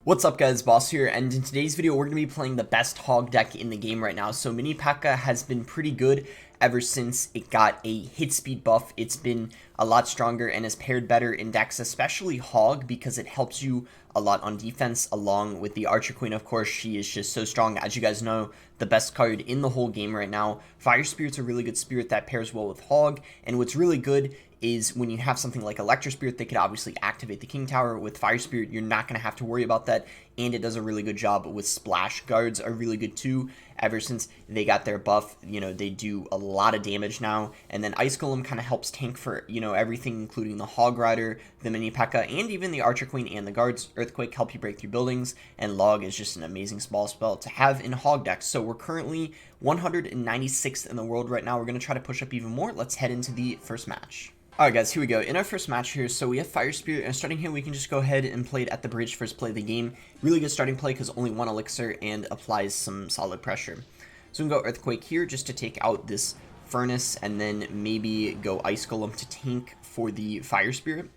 What's up guys, Boss here, and in today's video we're going to be playing the best hog deck in the game right now. So Mini P.E.K.K.A has been pretty good ever since it got a hit speed buff. It's been a lot stronger and is paired better in decks, especially Hog, because it helps you a lot on defense along with the Archer Queen. Of course, she is just so strong. As you guys know, the best card in the whole game right now. Fire Spirit's a really good spirit that pairs well with Hog, and what's really good is when you have something like Electro Spirit, they could obviously activate the King Tower. With Fire Spirit, you're not going to have to worry about that, and it does a really good job with Splash. Guards are really good too. Ever since they got their buff, you know, they do a lot of damage now, and then Ice Golem kind of helps tank for, you know, everything, including the Hog Rider, the Mini P.E.K.K.A, and even the Archer Queen and the Guards. Earthquake help you break through buildings, and Log is just an amazing small spell to have in Hog decks. So we're currently 196th in the world right now. We're going to try to push up even more. Let's head into the first match. Alright guys, here we go. In our first match here, so we have Fire Spirit, and starting here we can just go ahead and play it at the bridge, first play of the game. Really good starting play because only one elixir and applies some solid pressure. So we can go Earthquake here just to take out this Furnace, and then maybe go Ice Golem to tank for the Fire Spirit.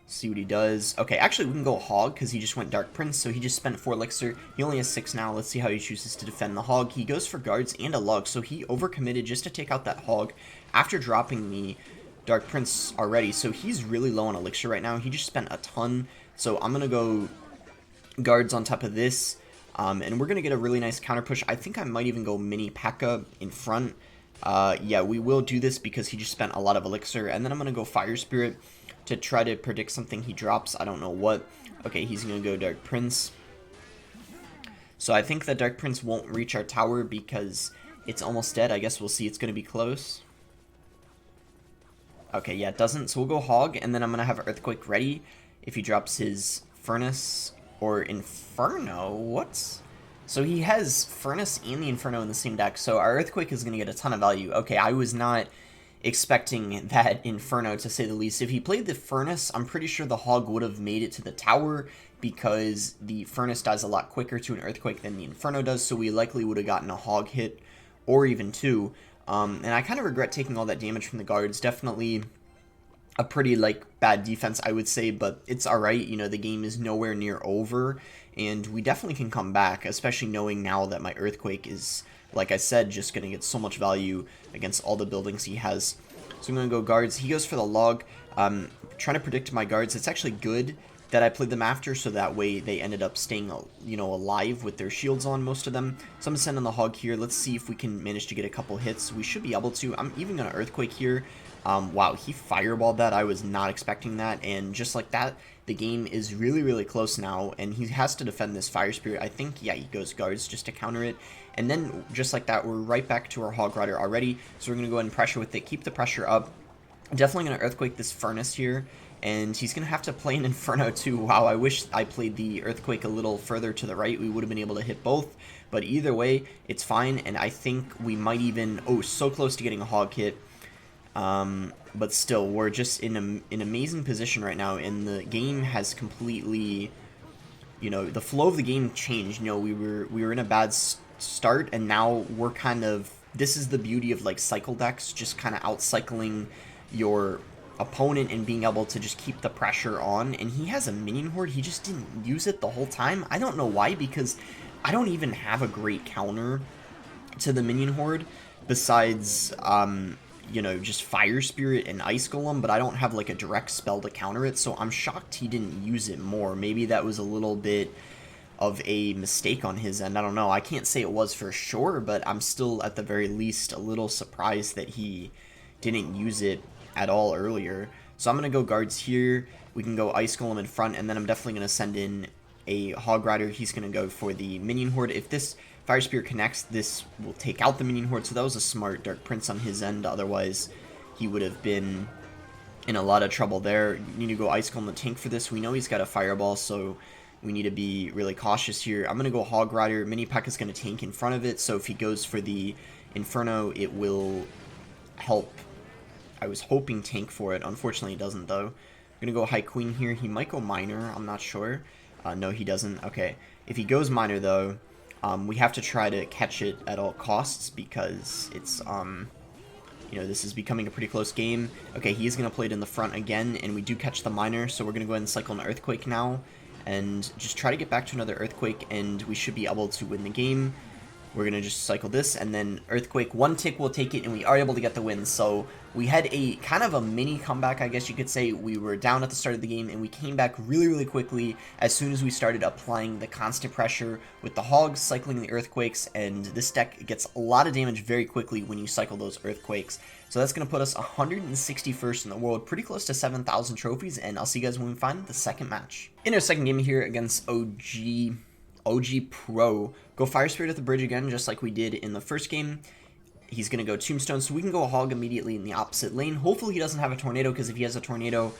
See what he does. Okay, actually we can go Hog because he just went Dark Prince, so he just spent 4 elixir. He only has 6 now. Let's see how he chooses to defend the Hog. He goes for Guards and a Log, so he overcommitted just to take out that Hog after dropping the Dark Prince already, so he's really low on elixir right now. He just spent a ton, so I'm gonna go Guards on top of this, and we're gonna get a really nice counter push. I think I might even go Mini P.E.K.K.A in front. Yeah, we will do this because he just spent a lot of elixir, and then I'm gonna go Fire Spirit to try to predict something he drops. I don't know what. Okay, he's gonna go Dark Prince, so I think that Dark Prince won't reach our tower because it's almost dead. I guess we'll see. It's gonna be close. Okay, yeah, it doesn't, so we'll go Hog, and then I'm going to have Earthquake ready if he drops his Furnace or Inferno. What? So he has Furnace and the Inferno in the same deck, so our Earthquake is going to get a ton of value. Okay, I was not expecting that Inferno, to say the least. If he played the Furnace, I'm pretty sure the Hog would have made it to the tower because the Furnace dies a lot quicker to an Earthquake than the Inferno does, so we likely would have gotten a Hog hit or even 2. And I kind of regret taking all that damage from the Guards. Definitely a pretty, bad defense, I would say, but it's alright. You know, the game is nowhere near over, and we definitely can come back, especially knowing now that my Earthquake is, like I said, just going to get so much value against all the buildings he has. So I'm going to go Guards. He goes for the Log. Trying to predict my Guards. It's actually good that I played them after, so that way they ended up staying, you know, alive with their shields on, most of them. So I'm going to send in the Hog here. Let's see if we can manage to get a couple hits. We should be able to. I'm even going to Earthquake here. Wow, he fireballed that. I was not expecting that, and just like that, the game is really, really close now, and he has to defend this Fire Spirit. I think, yeah, he goes Guards just to counter it, and then just like that, we're right back to our Hog Rider already, so we're going to go ahead and pressure with it, keep the pressure up. Definitely going to Earthquake this Furnace here, and he's going to have to play an Inferno too. Wow, I wish I played the Earthquake a little further to the right. We would have been able to hit both, but either way, it's fine, and I think we might even... Oh, so close to getting a Hog hit. But still, we're just in an amazing position right now, and the game has completely... You know, the flow of the game changed. You know, we were in a bad start, and now we're kind of... This is the beauty of, cycle decks, just kind of out-cycling your opponent and being able to just keep the pressure on. And he has a minion horde. He just didn't use it the whole time. I don't know why, because I don't even have a great counter to the minion horde besides you know, just Fire Spirit and Ice Golem, but I don't have a direct spell to counter it, so I'm shocked he didn't use it more. Maybe that was a little bit of a mistake on his end. I don't know. I can't say it was for sure, but I'm still at the very least a little surprised that he didn't use it at all earlier. So I'm going to go Guards here. We can go Ice Golem in front, and then I'm definitely going to send in a Hog Rider. He's going to go for the Minion Horde. If this Fire Spirit connects, this will take out the Minion Horde, so that was a smart Dark Prince on his end. Otherwise, he would have been in a lot of trouble there. You need to go Ice Golem to tank for this. We know he's got a Fireball, so we need to be really cautious here. I'm going to go Hog Rider. Mini P.E.K.K.A is going to tank in front of it, so if he goes for the Inferno, it will help. I was hoping tank for it. Unfortunately, he doesn't, though. I'm going to go High Queen here. He might go Minor. I'm not sure. No, he doesn't. Okay. If he goes Minor, though, we have to try to catch it at all costs because it's, you know, this is becoming a pretty close game. Okay, he is going to play it in the front again, and we do catch the Minor, so we're going to go ahead and cycle an Earthquake now. and just try to get back to another Earthquake, and we should be able to win the game. We're going to just cycle this, and then Earthquake, one tick will take it, and we are able to get the win. So we had a kind of a mini comeback, I guess you could say. We were down at the start of the game, and we came back really, really quickly as soon as we started applying the constant pressure with the Hogs, cycling the Earthquakes, and this deck gets a lot of damage very quickly when you cycle those Earthquakes. So that's going to put us 161st in the world, pretty close to 7,000 trophies, and I'll see you guys when we find the second match. In our second game here against OG Pro, go Fire Spirit at the bridge again, just like we did in the first game. He's going to go Tombstone, so we can go Hog immediately in the opposite lane. Hopefully he doesn't have a Tornado, because if he has a Tornado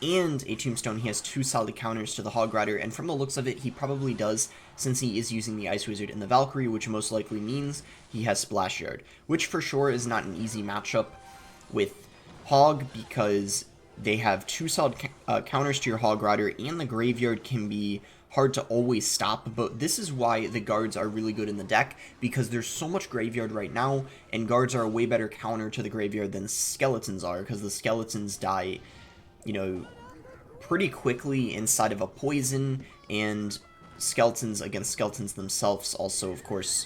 and a Tombstone, he has 2 solid counters to the Hog Rider, and from the looks of it, he probably does, since he is using the Ice Wizard and the Valkyrie, which most likely means he has Splash Yard, which for sure is not an easy matchup with Hog, because they have 2 solid counters to your Hog Rider, and the Graveyard can be hard to always stop, but this is why the guards are really good in the deck, because there's so much graveyard right now, and guards are a way better counter to the graveyard than skeletons are, because the skeletons die, you know, pretty quickly inside of a poison, and skeletons against skeletons themselves also, of course,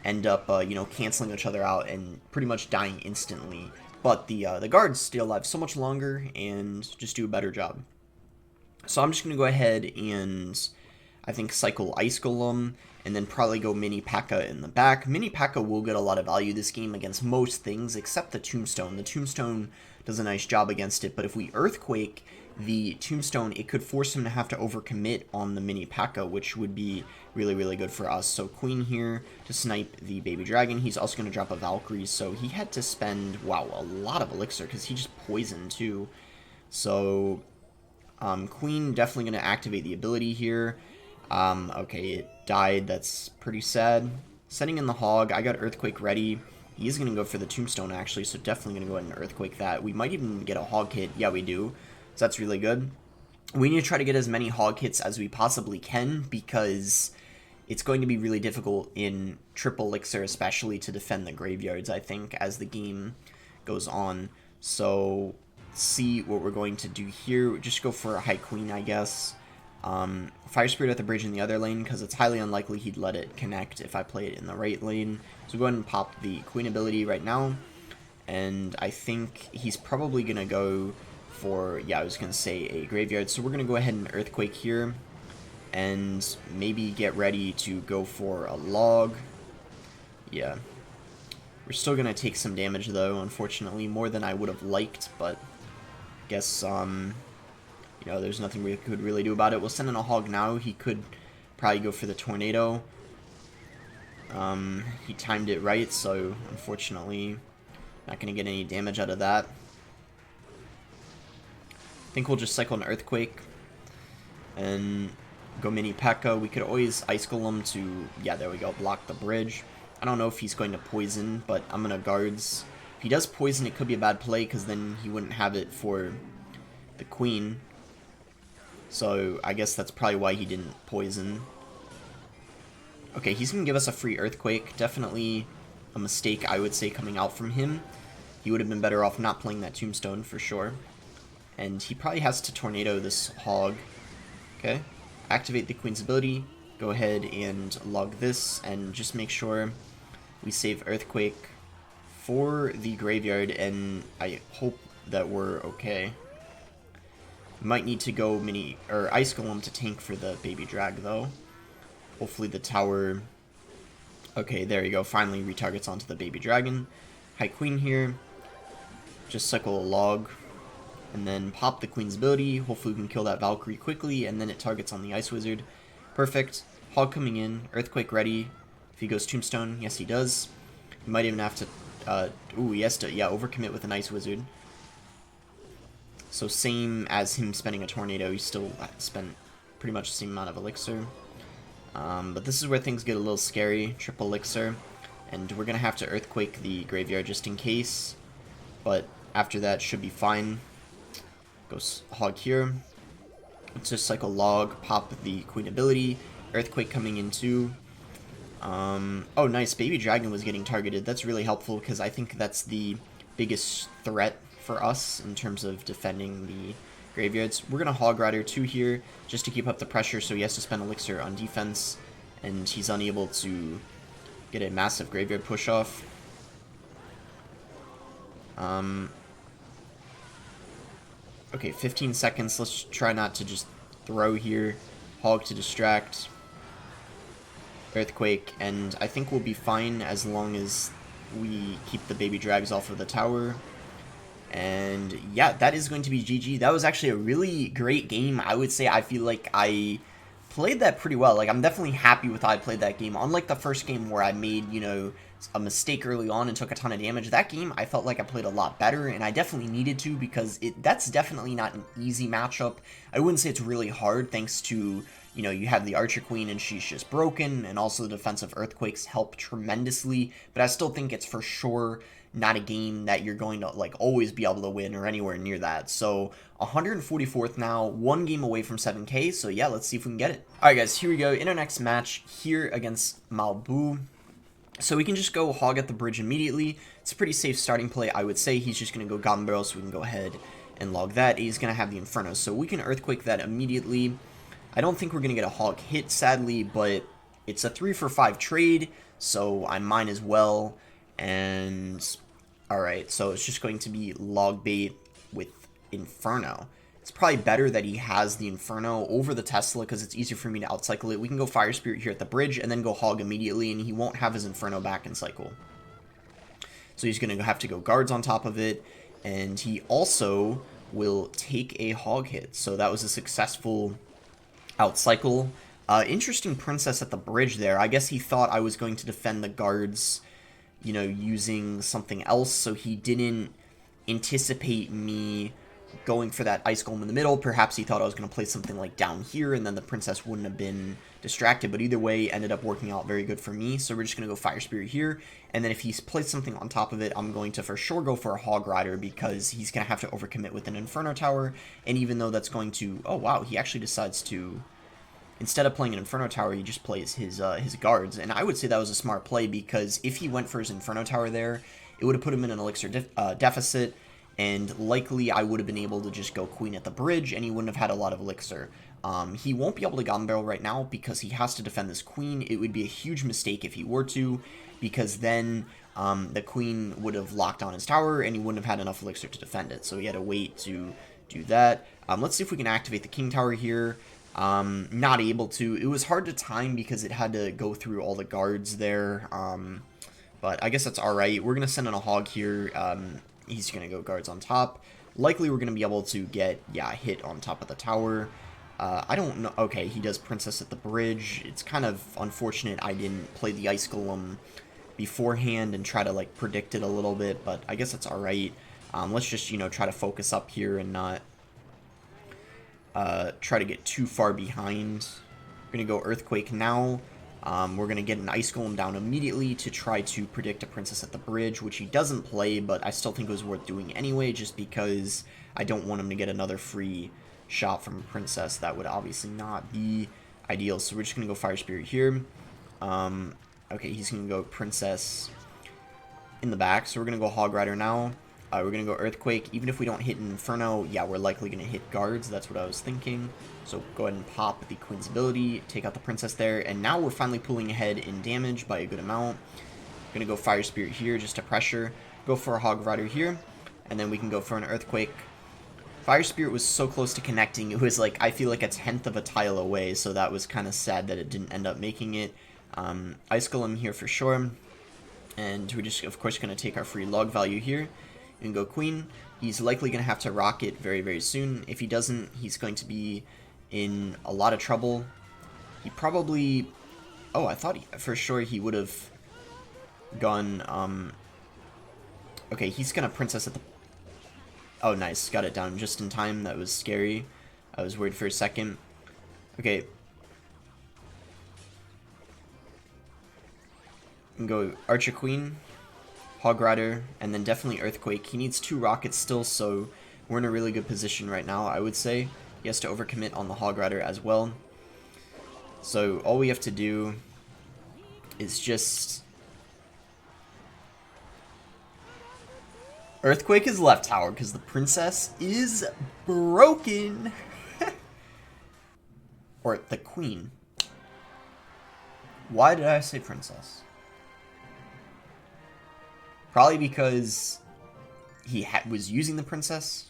end up, you know, canceling each other out and pretty much dying instantly. But the guards stay alive so much longer and just do a better job. So I'm just going to go ahead and, I think, cycle Ice Golem, and then probably go Mini P.E.K.K.A. in the back. Mini P.E.K.K.A. will get a lot of value this game against most things, except the Tombstone. The Tombstone does a nice job against it, but if we Earthquake the Tombstone, it could force him to have to overcommit on the Mini P.E.K.K.A., which would be really, really good for us. So Queen here to snipe the Baby Dragon. He's also going to drop a Valkyrie, so he had to spend, wow, a lot of Elixir, because he just poisoned too. So Queen definitely going to activate the ability here. Okay, it died. That's pretty sad. Setting in the Hog. I got Earthquake ready. He is going to go for the Tombstone, actually, so definitely going to go ahead and Earthquake that. We might even get a Hog hit. Yeah, we do. So that's really good. We need to try to get as many Hog hits as we possibly can, because it's going to be really difficult in triple Elixir, especially to defend the graveyards, I think, as the game goes on. So see what we're going to do here. Just go for a High Queen, I guess. Fire Spirit at the bridge in the other lane, because it's highly unlikely he'd let it connect if I play it in the right lane. So go ahead and pop the Queen ability right now. And I think he's probably going to go for, yeah, I was going to say a Graveyard. So we're going to go ahead and Earthquake here. And maybe get ready to go for a Log. Yeah. We're still going to take some damage, though, unfortunately. More than I would have liked, but guess, you know, there's nothing we could really do about it. We'll send in a Hog now. He could probably go for the Tornado. He timed it right, so unfortunately not going to get any damage out of that. I think we'll just cycle an Earthquake and go Mini P.E.K.K.A. We could always Ice Golem to, yeah, there we go, block the bridge. I don't know if he's going to poison, but I'm going to Guards. If he does poison, it could be a bad play, because then he wouldn't have it for the Queen. So I guess that's probably why he didn't poison. Okay, he's going to give us a free Earthquake. Definitely a mistake, I would say, coming out from him. He would have been better off not playing that Tombstone, for sure. And he probably has to Tornado this Hog. Okay, activate the Queen's ability. Go ahead and log this, and just make sure we save Earthquake for the Graveyard, and I hope that we're okay. Might need to go Ice Golem to tank for the Baby Drag, though. Hopefully the tower... Okay, there you go. Finally retargets onto the Baby Dragon. High Queen here. Just cycle a Log. And then pop the Queen's ability. Hopefully we can kill that Valkyrie quickly, and then it targets on the Ice Wizard. Perfect. Hog coming in. Earthquake ready. If he goes Tombstone, yes he does. He might even have to... ooh, he has to, yeah, overcommit with an Ice Wizard. So same as him spending a Tornado, he still spent pretty much the same amount of Elixir. But this is where things get a little scary. Triple Elixir. And we're going to have to Earthquake the Graveyard just in case. But after that, should be fine. Go Hog here. Let's just cycle Log, pop the Queen ability. Earthquake coming in too. Oh, nice. Baby Dragon was getting targeted. That's really helpful, because I think that's the biggest threat for us in terms of defending the graveyards. We're going to Hog Rider 2 here just to keep up the pressure, so he has to spend Elixir on defense, and he's unable to get a massive graveyard push off. Okay, 15 seconds. Let's try not to just throw here. Hog to distract. Earthquake, and I think we'll be fine as long as we keep the baby drags off of the tower. And yeah, that is going to be GG. That was actually a really great game. I would say I feel like I played that pretty well. Like, I'm definitely happy with how I played that game. Unlike the first game where I made, you know, a mistake early on and took a ton of damage, that game I felt like I played a lot better, and I definitely needed to, because that's definitely not an easy matchup. I wouldn't say it's really hard, thanks to, you know, you have the Archer Queen and she's just broken, and also the defensive Earthquakes help tremendously, but I still think it's for sure not a game that you're going to, like, always be able to win or anywhere near that. So 144th now, one game away from 7K, so yeah, let's see if we can get it. Alright guys, here we go, in our next match, here against Malbu. So we can just go Hog at the bridge immediately. It's a pretty safe starting play, I would say. He's just going to go Goblin Barrel, so we can go ahead and log that. He's going to have the Inferno, so we can Earthquake that immediately. I don't think we're going to get a Hog hit, sadly, but it's a 3 for 5 trade, so I might as well. And alright, so it's just going to be log bait with Inferno. It's probably better that he has the Inferno over the Tesla, because it's easier for me to outcycle it. We can go Fire Spirit here at the bridge, and then go Hog immediately, and he won't have his Inferno back in cycle. So he's going to have to go Guards on top of it, and he also will take a Hog hit. So that was a successful outcycle. Interesting Princess at the bridge there. I guess he thought I was going to defend the Guards, you know, using something else, so he didn't anticipate me going for that Ice Golem in the middle. Perhaps he thought I was going to play something like down here, and then the Princess wouldn't have been distracted, but either way, ended up working out very good for me. So we're just going to go Fire Spirit here, and then if he's placed something on top of it, I'm going to for sure go for a Hog Rider, because he's going to have to overcommit with an Inferno Tower, and even though that's going to... Oh wow, he actually decides to... Instead of playing an Inferno Tower, he just plays his Guards, and I would say that was a smart play, because if he went for his Inferno Tower there, it would have put him in an Elixir deficit, and likely I would have been able to just go Queen at the bridge, and he wouldn't have had a lot of Elixir. He won't be able to Goblin Barrel right now, because he has to defend this Queen. It would be a huge mistake if he were to, because then the Queen would have locked on his tower, and he wouldn't have had enough Elixir to defend it, so he had to wait to do that. Let's see if we can activate the King Tower here. Not able to. It was hard to time because it had to go through all the Guards there, but I guess that's alright. We're going to send in a Hog here. He's going to go Guards on top. Likely we're going to be able to get, yeah, hit on top of the tower. I don't know. Okay, he does Princess at the bridge. It's kind of unfortunate I didn't play the Ice Golem beforehand and try to, like, predict it a little bit, but I guess that's alright. Let's just, you know, try to focus up here and not try to get too far behind. We're going to go Earthquake now. We're going to get an Ice Golem down immediately to try to predict a Princess at the bridge, which he doesn't play, but I still think it was worth doing anyway, just because I don't want him to get another free shot from a Princess. That would obviously not be ideal, so we're just going to go Fire Spirit here. Okay, he's going to go Princess in the back, so we're going to go Hog Rider now. We're going to go Earthquake. Even if we don't hit an Inferno, yeah, we're likely going to hit Guards. That's what I was thinking. So go ahead and pop the Queen's ability, take out the Princess there, and now we're finally pulling ahead in damage by a good amount. Going to go Fire Spirit here just to pressure. Go for a Hog Rider here, and then we can go for an Earthquake. Fire Spirit was so close to connecting. It was like, I feel like a tenth of a tile away, so that was kind of sad that it didn't end up making it. Ice Golem here for sure. And we're just, of course, going to take our free log value here. And go Queen. He's likely going to have to rock it very, very soon. If he doesn't, he's going to be in a lot of trouble. He probably... Oh, I thought for sure he would have gone... Okay, he's going to Princess at the... Oh, nice. Got it down just in time. That was scary. I was worried for a second. Okay. And go Archer Queen. Hog Rider, and then definitely Earthquake. He needs 2 rockets still, so we're in a really good position right now, I would say. He has to overcommit on the Hog Rider as well. So all we have to do is just... Earthquake is left tower because the princess is broken. Or the queen. Why did I say princess? Probably because he was using the princess.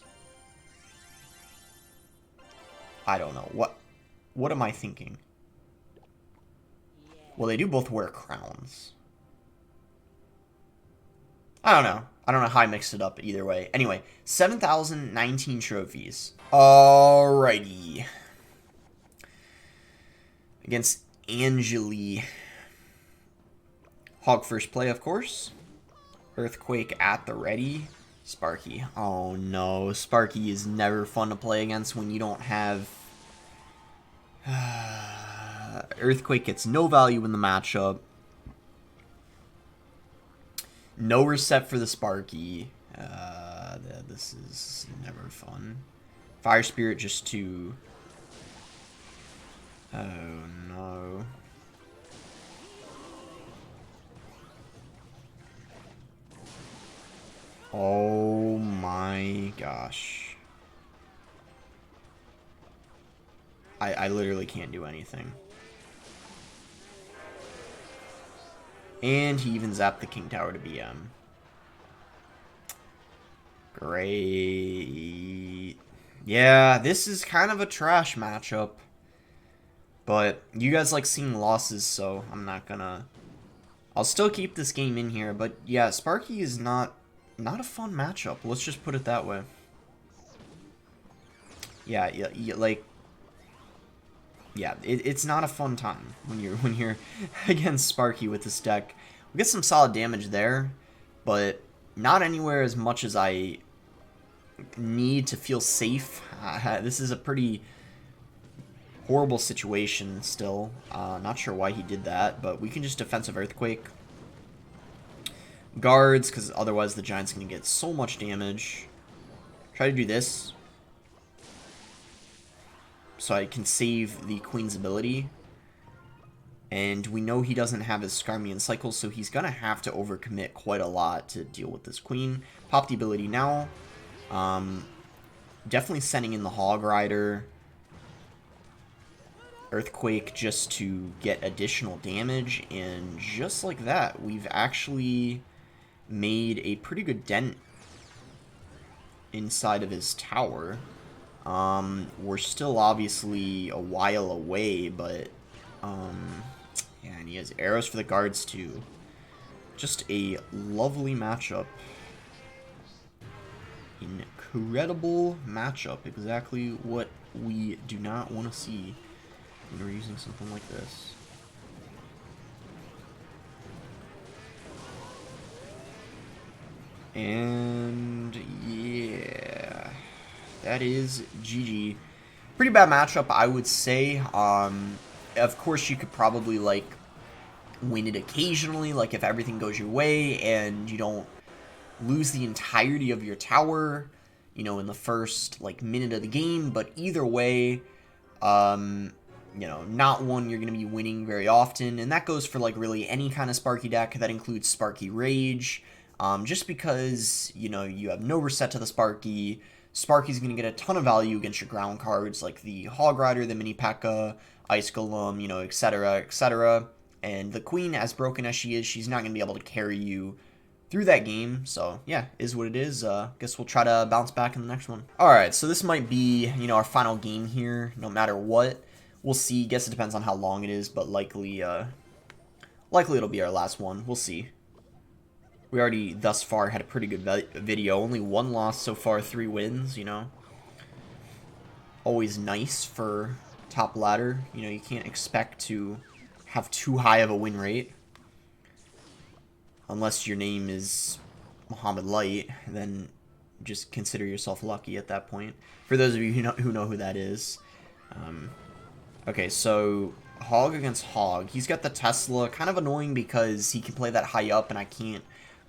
I don't know. What am I thinking? Well, they do both wear crowns. I don't know. I don't know how I mixed it up either way. Anyway, 7,019 trophies. Alrighty. Against Angeli. Hog first play, of course. Earthquake at the ready. Sparky. Oh no, Sparky is never fun to play against when you don't have... Earthquake gets no value in the matchup. No reset for the Sparky. This is never fun. Fire Spirit just to... Oh no. Oh my gosh. I literally can't do anything. And he even zapped the King Tower to BM. Great. Yeah, this is kind of a trash matchup. But you guys like seeing losses, so I'm not gonna... I'll still keep this game in here, but yeah, Sparky is not a fun matchup. Let's just put it that way. Yeah, like... Yeah, it's not a fun time when you're against Sparky with this deck. We get some solid damage there, but not anywhere as much as I need to feel safe. This is a pretty horrible situation still. Not sure why he did that, but we can just defensive Earthquake. Guards, because otherwise the Giant's going to get so much damage. Try to do this, so I can save the Queen's ability. And we know he doesn't have his Skarmian cycle, so he's going to have to overcommit quite a lot to deal with this Queen. Pop the ability now. Definitely sending in the Hog Rider. Earthquake just to get additional damage. And just like that, we've actually made a pretty good dent inside of his tower. We're still obviously a while away, but yeah, and he has arrows for the guards too. Just a lovely matchup. Incredible matchup. Exactly what we do not want to see when we're using something like this. And yeah, that is GG. Pretty bad matchup, I would say. Of course, you could probably like win it occasionally, like if everything goes your way and you don't lose the entirety of your tower, you know, in the first like minute of the game. But either way, you know, not one you're going to be winning very often, and that goes for like really any kind of Sparky deck. That includes Sparky Rage. Just because, you know, you have no reset to the Sparky, Sparky's going to get a ton of value against your ground cards like the Hog Rider, the Mini P.E.K.K.A, Ice Golem, you know, etc., etc. And the Queen, as broken as she is, she's not going to be able to carry you through that game. So, yeah, is what it is. Guess we'll try to bounce back in the next one. Alright, so this might be, you know, our final game here, no matter what. We'll see. Guess it depends on how long it is, but likely it'll be our last one. We'll see. We already, thus far, had a pretty good video. Only one loss so far, 3 wins, you know. Always nice for top ladder. You know, you can't expect to have too high of a win rate. Unless your name is Muhammad Light, then just consider yourself lucky at that point. For those of you who know who that is. Okay, so Hog against Hog. He's got the Tesla. Kind of annoying because he can play that high up and I can't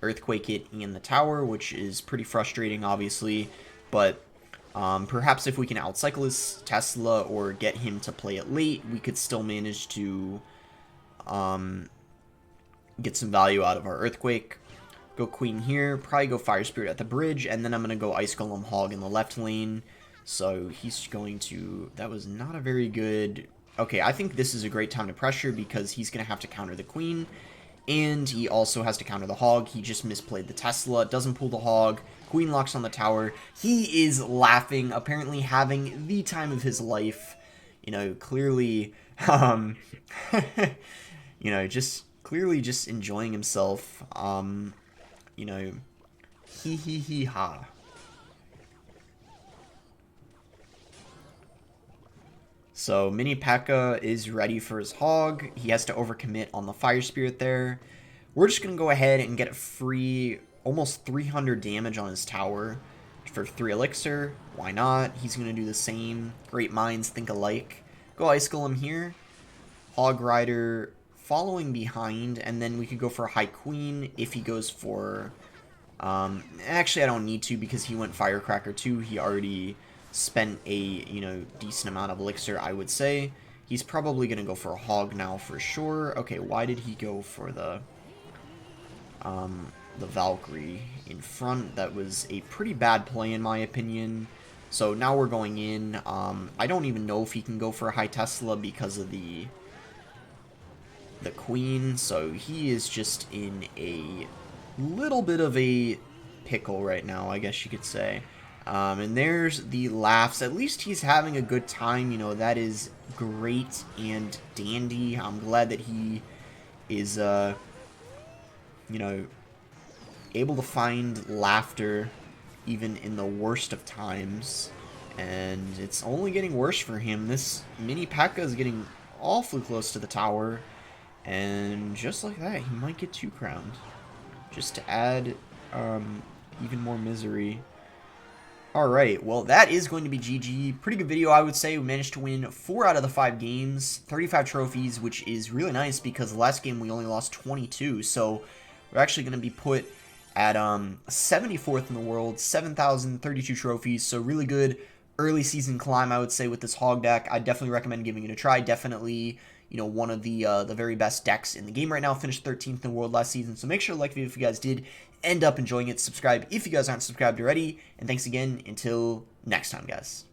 Earthquake it in the tower, which is pretty frustrating, obviously. But perhaps if we can outcycle his Tesla or get him to play it late, we could still manage to get some value out of our Earthquake. Go Queen here, probably go Fire Spirit at the bridge, and then I'm going to go Ice Golem Hog in the left lane. So he's going to... That was not a very good... Okay, I think this is a great time to pressure because he's going to have to counter the Queen. And he also has to counter the Hog. He just misplayed the Tesla, doesn't pull the Hog. Queen locks on the tower. He is laughing, apparently having the time of his life. You know, clearly... you know, just... Clearly just enjoying himself. You know, ha. So Mini P.E.K.K.A is ready for his Hog. He has to overcommit on the Fire Spirit there. We're just going to go ahead and get a free almost 300 damage on his tower for 3 Elixir. Why not? He's going to do the same. Great minds think alike. Go Ice Golem here. Hog Rider following behind, and then we could go for a High Queen if he goes for... actually, I don't need to because he went Firecracker too. He already spent a, you know, decent amount of Elixir, I would say. He's probably going to go for a Hog now for sure. Okay, why did he go for the Valkyrie in front? That was a pretty bad play in my opinion. So now we're going in. I don't even know if he can go for a High Tesla because of the Queen, so he is just in a little bit of a pickle right now, I guess you could say. And there's the laughs. At least he's having a good time, you know, that is great and dandy. I'm glad that he is, you know, able to find laughter even in the worst of times. And it's only getting worse for him. This Mini P.E.K.K.A is getting awfully close to the tower. And just like that, he might get 2 crowned. Just to add even more misery. Alright, well that is going to be GG. Pretty good video, I would say. We managed to win 4 out of the 5 games. 35 trophies, which is really nice because the last game we only lost 22. So we're actually going to be put at 74th in the world. 7,032 trophies, so really good early season climb, I would say, with this Hog deck. I definitely recommend giving it a try. Definitely, you know, one of the very best decks in the game right now. Finished 13th in the world last season. So make sure to like the video if you guys did end up enjoying it. Subscribe if you guys aren't subscribed already. And thanks again. Until next time, guys.